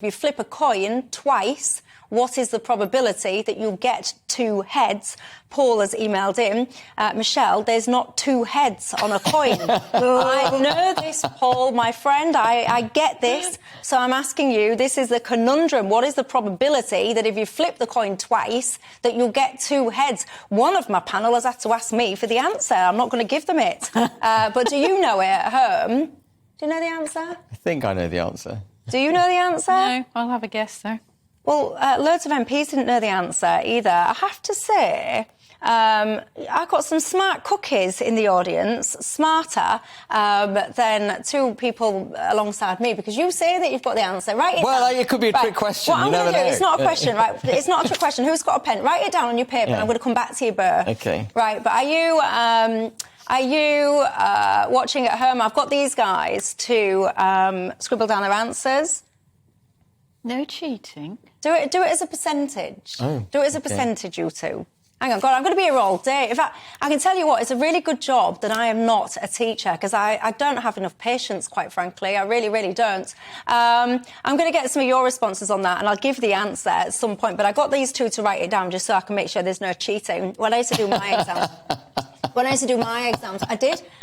If you flip a coin twice, what is the probability that you'll get two heads? Paul has emailed in, Michelle, there's not two heads on a coin. I know this, Paul, my friend, I get this. So I'm asking you, this is the conundrum. What is the probability that if you flip the coin twice, that you'll get two heads? One of my panel has had to ask me for the answer. I'm not going to give them it. But do you know it at home? Do you know the answer? I think I know the answer. Do you know the answer? No, I'll have a guess, though. Well, loads of MPs didn't know the answer either. I have to say, I've got some smart cookies in the audience, smarter than two people alongside me, because you say that you've got the answer. Write it down. It could be a trick question. What I'm going to do, it's not a question, right? It's not a trick question. Who's got a pen? Write it down on your paper, and I'm going to come back to you, Burr. OK. Right, but are you watching at home? I've got these guys to scribble down their answers. No cheating. Do it as a percentage. Oh, do it as a percentage, you two. Hang on, God, I'm going to be here all day. In fact, I can tell you what, it's a really good job that I am not a teacher, because I don't have enough patience, quite frankly. I really, really don't. I'm going to get some of your responses on that, and I'll give the answer at some point. But I got these two to write it down just so I can make sure there's no cheating. When I used to do my exams,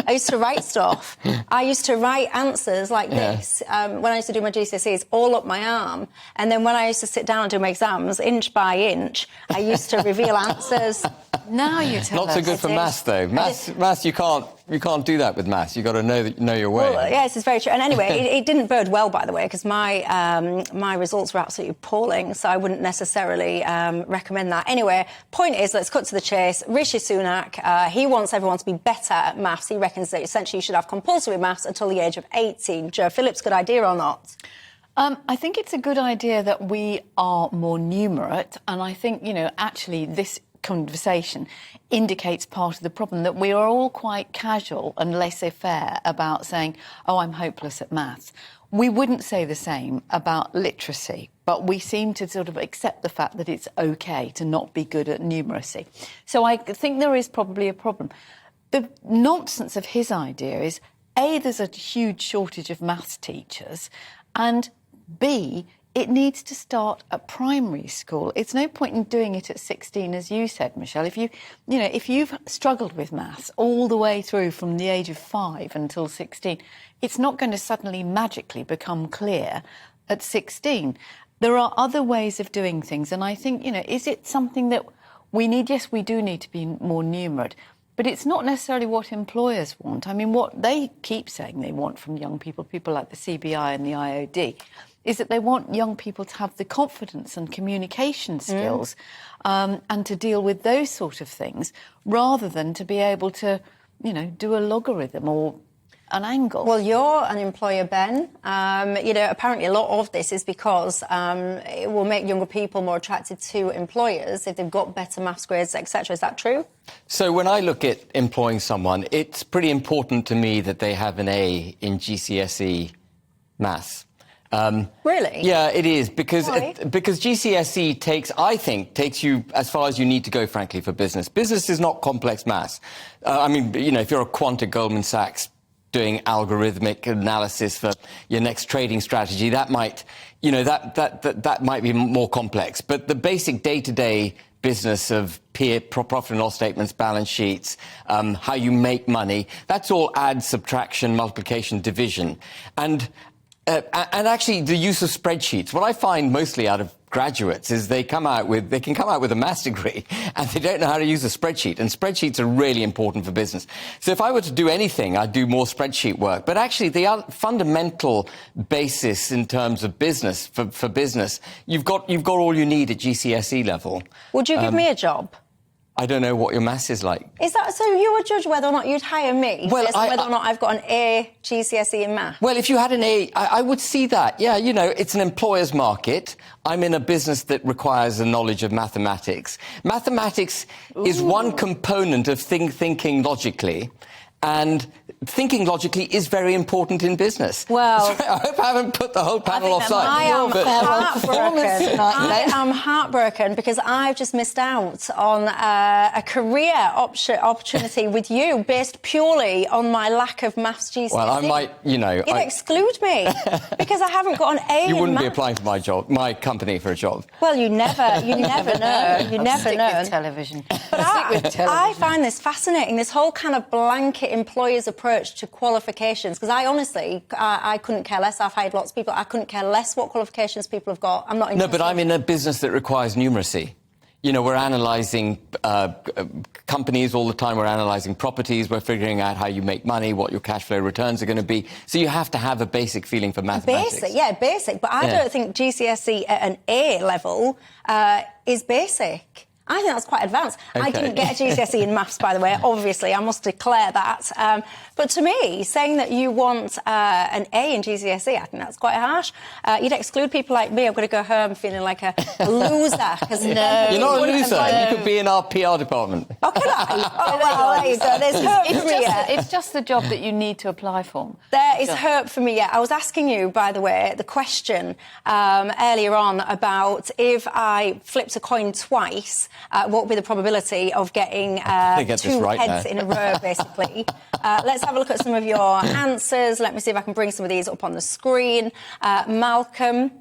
I used to write stuff. I used to write answers like this when I used to do my GCSEs all up my arm. And then when I used to sit down and do my exams, inch by inch, I used to reveal answers. Now you tell us. Not so good for maths, though. Maths, you can't do that with maths. You've got to know your way. Well, yes, it's very true. And anyway, it didn't bode well, by the way, because my results were absolutely appalling, so I wouldn't necessarily recommend that. Anyway, point is, let's cut to the chase. Rishi Sunak, he wants everyone to be better at maths. He reckons that essentially you should have compulsory maths until the age of 18. Joe Phillips, good idea or not? I think it's a good idea that we are more numerate, and I think, actually this conversation indicates part of the problem, that we are all quite casual and laissez-faire about saying, oh, I'm hopeless at maths. We wouldn't say the same about literacy, but we seem to sort of accept the fact that it's OK to not be good at numeracy. So I think there is probably a problem. The nonsense of his idea is, A, there's a huge shortage of maths teachers, and B, it needs to start at primary school. It's no point in doing it at 16, as you said, Michelle. If you've struggled with maths all the way through from the age of 5 until 16, it's not going to suddenly magically become clear at 16. There are other ways of doing things, and I think, is it something that we need? Yes, we do need to be more numerate, but it's not necessarily what employers want. I mean, what they keep saying they want from young people like the CBI and the IOD, is that they want young people to have the confidence and communication skills and to deal with those sort of things, rather than to be able to, do a logarithm or an angle. Well, you're an employer, Ben. Apparently a lot of this is because it will make younger people more attracted to employers if they've got better maths grades, etc. Is that true? So when I look at employing someone, it's pretty important to me that they have an A in GCSE maths. Really? Yeah, it is, because Why? Because GCSE takes you as far as you need to go, frankly, for business. Business is not complex maths. If you're a quant at Goldman Sachs doing algorithmic analysis for your next trading strategy, that might, that might be more complex. But the basic day-to-day business of profit and loss statements, balance sheets, how you make money, that's all add, subtraction, multiplication, division. And actually, the use of spreadsheets. What I find mostly out of graduates is they can come out with a maths degree and they don't know how to use a spreadsheet. And spreadsheets are really important for business. So if I were to do anything, I'd do more spreadsheet work. But actually, the fundamental basis in terms of business, for business, you've got all you need at GCSE level. Would you give me a job? I don't know what your maths is like. Is that so? You would judge whether or not you'd hire me, well, based on whether or not I've got an A GCSE in maths? Well, if you had an A, I would see that. Yeah, it's an employer's market. I'm in a business that requires a knowledge of mathematics. Mathematics is one component of thinking logically. And thinking logically is very important in business. Well, I hope I haven't put the whole panel offside. I am but- heartbroken. I am heartbroken because I've just missed out on a career opportunity with you based purely on my lack of maths GCSE. Well, I might, You'd exclude me because I haven't got an A You in wouldn't be maths. applying for my company for a job. Well, you never know. You never Stick know. with television. But I find this fascinating, this whole kind of blanket employer's approach to qualifications, because I honestly, I couldn't care less. I've hired lots of people. I couldn't care less what qualifications people have got. I'm not interested. No, but I'm in a business that requires numeracy. You know, we're analysing companies all the time. We're analysing properties. We're figuring out how you make money, what your cash flow returns are going to be. So you have to have a basic feeling for mathematics. Basic. But I don't think GCSE at an A level is basic. I think that's quite advanced. I Okay. didn't get a GCSE in maths, by the way, obviously. I must declare that. But to me, saying that you want an A in GCSE, I think that's quite harsh. You'd exclude people like me. I'm going to go home feeling like a loser. No, You're not a loser. You could be in our PR department. Oh, can I? Oh, well, there you go. There's hope for me. It's just the job that you need to apply for. There is hope for me, yeah. I was asking you, by the way, the question earlier on about if I flipped a coin twice, what would be the probability of getting two right heads now. in a row, basically? Let's have a look at some of your answers. Let me see if I can bring some of these up on the screen. Malcolm.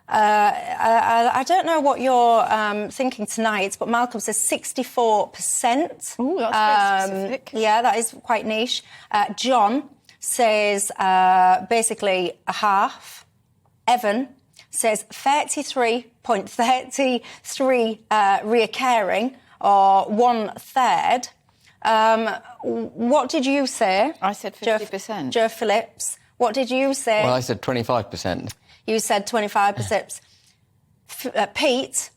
I don't know what you're thinking tonight, but Malcolm says 64%. Ooh, that's very specific. Yeah, that is quite niche. John says basically a half. Evan says 33.33 reoccurring, or 1/3. What did you say? I said 50%. Joe Phillips. What did you say? Well, I said 25%. You said 25%. Pete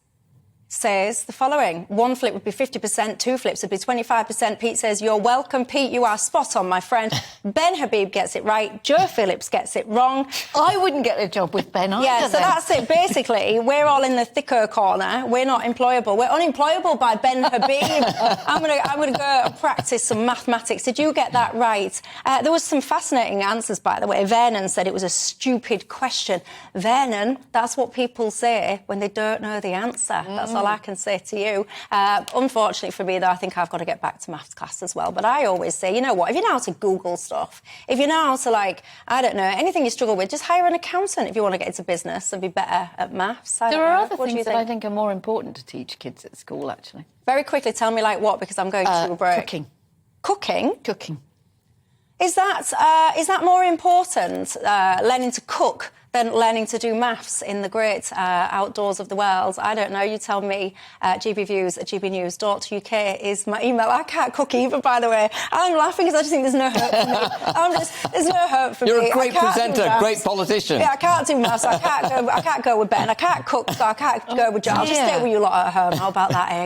says the following. One flip would be 50%, two flips would be 25%. Pete says, you're welcome, Pete. You are spot on, my friend. Ben Habib gets it right. Joe Phillips gets it wrong. I wouldn't get a job with Ben either. Yeah, so that's it. Basically, we're all in the thicker corner. We're not employable. We're unemployable by Ben Habib. I'm gonna go and practice some mathematics. Did you get that right? There was some fascinating answers, by the way. Vernon said it was a stupid question. Vernon, that's what people say when they don't know the answer. That's all I can say to you. Unfortunately for me, though, I think I've got to get back to maths class as well. But I always say, you know what, if you know how to Google stuff, if you know how to, like, I don't know, anything you struggle with, just hire an accountant if you want to get into business and be better at maths. There are other things that I think are more important to teach kids at school, actually. Very quickly, tell me, like, what, because I'm going to a break. Cooking. Cooking? Cooking. Is that more important, learning to cook, than learning to do maths in the great outdoors of the world? I don't know. You tell me. gbviews@gbnews.uk is my email. I can't cook either, by the way. I'm laughing because I just think there's no hope for me. There's no hope for me. You're a great presenter, great politician. Yeah, I can't do maths. I can't go with Ben. I can't cook, so I can't go with Joe. I'll just stay with you lot at home. How about that, eh?